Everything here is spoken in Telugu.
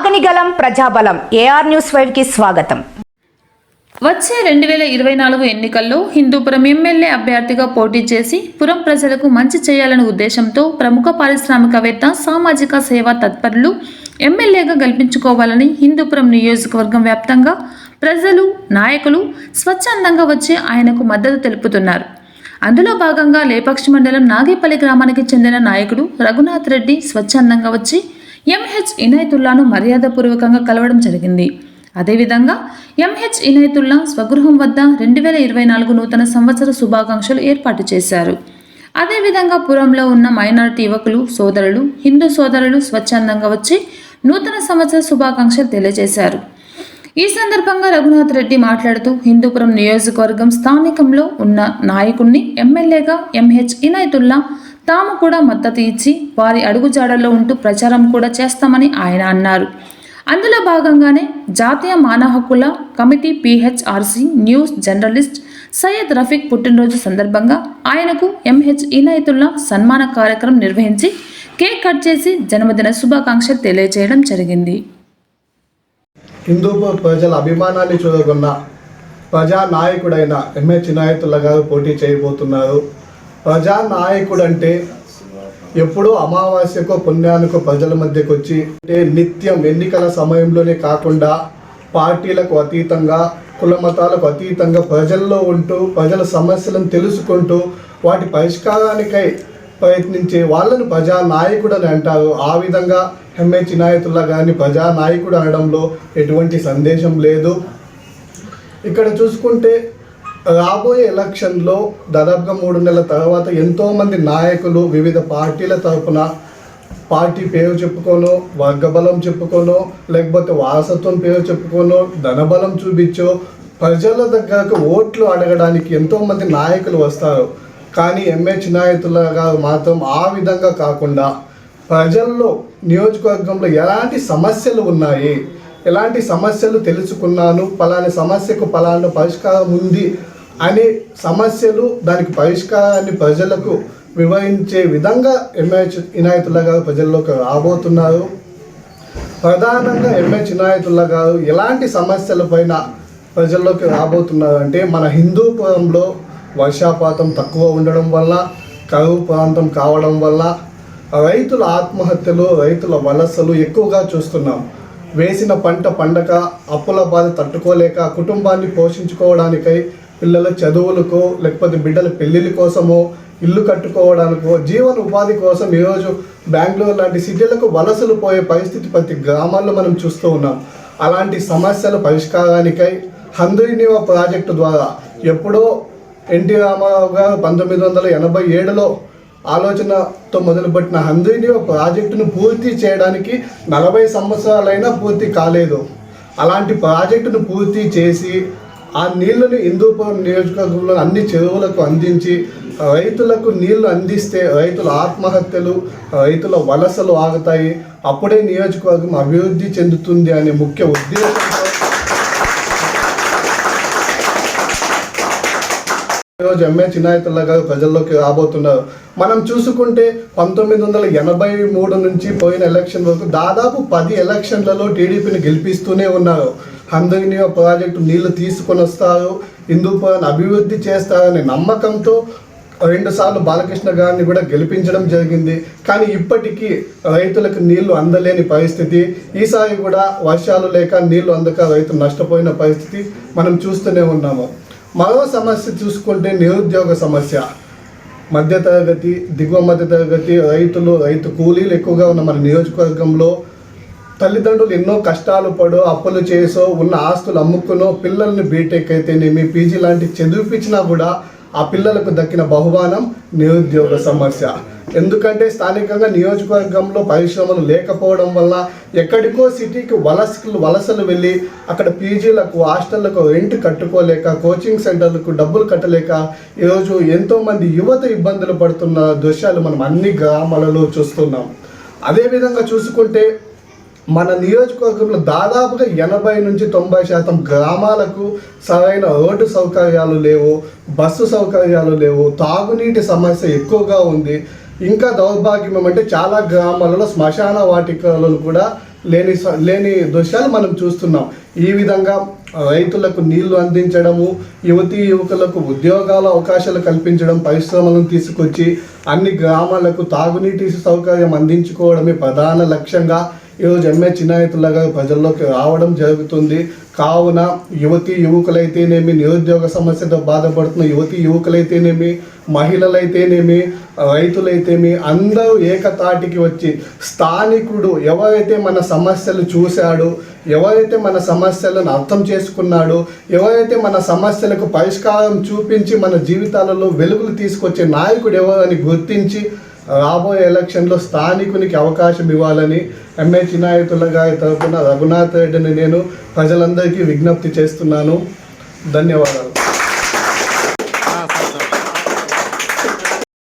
ఆగనిగలం ప్రజాబలం ఏఆర్ న్యూస్ 5 కి స్వాగతం. వచ్చే 2024 ఎన్నికల్లో హిందూపురం ఎమ్మెల్యే అభ్యర్థిగా పోటీ చేసి పురం ప్రజలకు మంచి చేయాలనే ఉద్దేశంతో ప్రముఖ పారిశ్రామికవేత్త, సామాజిక సేవా తత్పరులు ఎమ్మెల్యేగా గెలిపించుకోవాలని హిందూపురం నియోజకవర్గం వ్యాప్తంగా ప్రజలు, నాయకులు స్వచ్ఛందంగా వచ్చి ఆయనకు మద్దతు తెలుపుతున్నారు. అందులో భాగంగా లేపాక్షి మండలం నాగేపల్లి గ్రామానికి చెందిన నాయకుడు రఘునాథ్ రెడ్డి స్వచ్ఛందంగా వచ్చి ఎంహెచ్ ఇనాయతుల్లాను మర్యాదపూర్వకంగా కలవడం జరిగింది. అదేవిధంగా ఎంహెచ్ ఇనాయతుల్లా స్వగృహం వద్ద 2024 నూతన సంవత్సర శుభాకాంక్షలు ఏర్పాటు చేశారు. అదేవిధంగా పురంలో ఉన్న మైనారిటీ యువకులు, సోదరులు, హిందూ సోదరులు స్వచ్ఛందంగా వచ్చి నూతన సంవత్సర శుభాకాంక్షలు తెలియజేశారు. ఈ సందర్భంగా రఘునాథ్ రెడ్డి మాట్లాడుతూ హిందూపురం నియోజకవర్గం స్థానికంలో ఉన్న నాయకుడిని ఎమ్మెల్యేగా ఎంహెచ్ ఇనాయతుల్లా తాము కూడా మద్దతు ఇచ్చి వారి అడుగుజాడల్లో ఉంటూ ప్రచారం కూడా చేస్తామని ఆయన అన్నారు. అందులో భాగంగానే జాతీయ మానవ హక్కుల committee పిహెచ్ఆర్సి news journalist Syed Rafiq పుట్టినరోజు సందర్భంగా ఆయనకు ఎంహెచ్ ఇనాయతుల్లా సన్మాన కార్యక్రమం నిర్వహించి కేక్ కట్ చేసి జన్మదిన శుభాకాంక్షలు తెలియజేయడం జరిగింది. హిందూపూర్ ప్రజల అభిమానాన్ని చూరగొన్న ప్రజానాయకుడైన ఎంహెచ్ ఇనాయతుల్లా గారు పోటీ చేయబోతున్నారు. ప్రజానాయకుడు అంటే ఎప్పుడూ అమావాస్యకో పుణ్యానికో ప్రజల మధ్యకు వచ్చి నిత్యం ఎన్నికల సమయంలోనే కాకుండా పార్టీలకు అతీతంగా, కుల మతాలకు అతీతంగా ప్రజల్లో ఉంటూ ప్రజల సమస్యలను తెలుసుకుంటూ వాటి పరిష్కారానికై ప్రయత్నించే వాళ్ళను ప్రజానాయకుడు అని అంటారు. ఆ విధంగా ఎంహెచ్ ఇనాయతుల్లా గారిని ప్రజానాయకుడు అనడంలో ఎటువంటి సందేశం లేదు. ఇక్కడ చూసుకుంటే రాబోయే ఎలక్షన్లో దాదాపుగా 3 నెలల తర్వాత ఎంతోమంది నాయకులు వివిధ పార్టీల తరఫున పార్టీ పేరు చెప్పుకోనో, వర్గబలం చెప్పుకోనో, లేకపోతే వారసత్వం పేరు చెప్పుకోనో, ధనబలం చూపించో ప్రజల దగ్గరకు ఓట్లు అడగడానికి ఎంతోమంది నాయకులు వస్తారు. కానీ ఎంహెచ్ ఇనాయతుల్లా గారు మాత్రం ఆ విధంగా కాకుండా ప్రజల్లో, నియోజకవర్గంలో ఎలాంటి సమస్యలు ఉన్నాయి, ఎలాంటి సమస్యలు తెలుసుకున్నాను, పలానా సమస్యకు పలానా పరిష్కారం ఉంది అనే సమస్యలు, దానికి పరిష్కారాన్ని ప్రజలకు వివరించే విధంగా ఎంహెచ్ ఇనాయతుల్లా గారు ప్రజల్లోకి రాబోతున్నారు. ప్రధానంగా ఎంహెచ్ ఇనాయతుల్లా గారు ఎలాంటి సమస్యలపైన ప్రజల్లోకి రాబోతున్నారు అంటే, మన హిందూపురంలో వర్షాపాతం తక్కువ ఉండడం వల్ల, కరువు ప్రాంతం కావడం వల్ల రైతుల ఆత్మహత్యలు, రైతుల వలసలు ఎక్కువగా చూస్తున్నాం. వేసిన పంట పండక, అప్పుల బాధ తట్టుకోలేక కుటుంబాన్ని పోషించుకోవడానికై, పిల్లల చదువులకు, లేకపోతే బిడ్డల పెళ్ళిళ్ళ కోసమో, ఇల్లు కట్టుకోవడానికో, జీవన ఉపాధి కోసం ఈరోజు బెంగళూరు లాంటి సిటీలకు వలసలు పోయే పరిస్థితి ప్రతి గ్రామాల్లో మనం చూస్తూ ఉన్నాం. అలాంటి సమస్యల పరిష్కారానికై హంద్రీనీవ ప్రాజెక్టు ద్వారా ఎప్పుడో ఎన్టీ రామారావు గారు 1987లో ఆలోచనతో మొదలుపెట్టిన హంద్రీనీవ ప్రాజెక్టును పూర్తి చేయడానికి 40 సంవత్సరాలైనా పూర్తి కాలేదు. అలాంటి ప్రాజెక్టును పూర్తి చేసి ఆ నీళ్లను హిందూపురం నియోజకవర్గంలో అన్ని చెరువులకు అందించి రైతులకు నీళ్లు అందిస్తే రైతుల ఆత్మహత్యలు, రైతుల వలసలు ఆగుతాయి. అప్పుడే నియోజకవర్గం అభివృద్ధి చెందుతుంది అనే ముఖ్య ఉద్దేశంతో ఈరోజు ఎంహెచ్ ఇనాయతుల్లా గారు ప్రజల్లోకి రాబోతున్నారు. మనం చూసుకుంటే 1983 నుంచి పోయిన ఎలక్షన్ వరకు దాదాపు 10 ఎలక్షన్లలో టీడీపీని గెలిపిస్తూనే ఉన్నారు. హంద్రీనీవ ప్రాజెక్టు నీళ్లు తీసుకొని వస్తారు, హిందూపురాన్ని అభివృద్ధి చేస్తారనే నమ్మకంతో 2 సార్లు బాలకృష్ణ గారిని కూడా గెలిపించడం జరిగింది. కానీ ఇప్పటికీ రైతులకు నీళ్లు అందలేని పరిస్థితి. ఈసారి కూడా వర్షాలు లేక నీళ్లు అందక రైతులు నష్టపోయిన పరిస్థితి మనం చూస్తూనే ఉన్నాము. మరో సమస్య చూసుకుంటే నిరుద్యోగ సమస్య. మధ్యతరగతి, దిగువ మధ్యతరగతి రైతులు, రైతు కూలీలు ఎక్కువగా ఉన్న మన నియోజకవర్గంలో తల్లిదండ్రులు ఎన్నో కష్టాలు పడో, అప్పులు చేసో, ఉన్న ఆస్తులు అమ్ముకునో పిల్లల్ని బీటెక్ అయితేనేమి, పీజీ లాంటి చదివిపించినా కూడా ఆ పిల్లలకు దక్కిన బహుమానం నిరుద్యోగ సమస్య. ఎందుకంటే స్థానికంగా నియోజకవర్గంలో పరిశ్రమలు లేకపోవడం వల్ల ఎక్కడికో సిటీకి వలసలు వెళ్ళి అక్కడ పీజీలకు, హాస్టళ్లకు రెంట్ కట్టుకోలేక, కోచింగ్ సెంటర్లకు డబ్బులు కట్టలేక ఈరోజు ఎంతోమంది యువత ఇబ్బందులు పడుతున్న దృశ్యాలు మనం అన్ని గ్రామాలలో చూస్తున్నాం. అదేవిధంగా చూసుకుంటే మన నియోజకవర్గంలో దాదాపుగా 80 నుంచి 90% గ్రామాలకు సరైన రోడ్డు సౌకర్యాలు లేవు, బస్సు సౌకర్యాలు లేవు, తాగునీటి సమస్య ఎక్కువగా ఉంది. ఇంకా దౌర్భాగ్యం ఏమంటే చాలా గ్రామాలలో శ్మశాన వాటికలను కూడా లేని దృశ్యాలు మనం చూస్తున్నాం. ఈ విధంగా రైతులకు నీళ్లు అందించడము, యువతీ యువకులకు ఉద్యోగాల అవకాశాలు కల్పించడం, పరిశ్రమలను తీసుకొచ్చి అన్ని గ్రామాలకు తాగునీటి సౌకర్యం అందించుకోవడమే ప్రధాన లక్ష్యంగా ఈరోజు చిన్నాయతుల్లా గారు ప్రజల్లోకి రావడం జరుగుతుంది. కావున యువతీ యువకులైతేనేమి, నిరుద్యోగ సమస్యతో బాధపడుతున్న యువతీ యువకులైతేనేమి, మహిళలైతేనేమి, రైతులైతేమి అందరూ ఏకతాటికి వచ్చి స్థానికుడు ఎవరైతే మన సమస్యలు చూశాడో, ఎవరైతే మన సమస్యలను అర్థం చేసుకున్నాడో, ఎవరైతే మన సమస్యలకు పరిష్కారం చూపించి మన జీవితాలలో వెలుగులు తీసుకొచ్చే నాయకుడు ఎవరని గుర్తించి రాబోయే ఎలక్షన్లో స్థానికునికి అవకాశం ఇవ్వాలని చిన్నాయతుల్లా గారి తరఫున రఘునాథ్ రెడ్డిని నేను ప్రజలందరికీ విజ్ఞప్తి చేస్తున్నాను. ధన్యవాదాలు.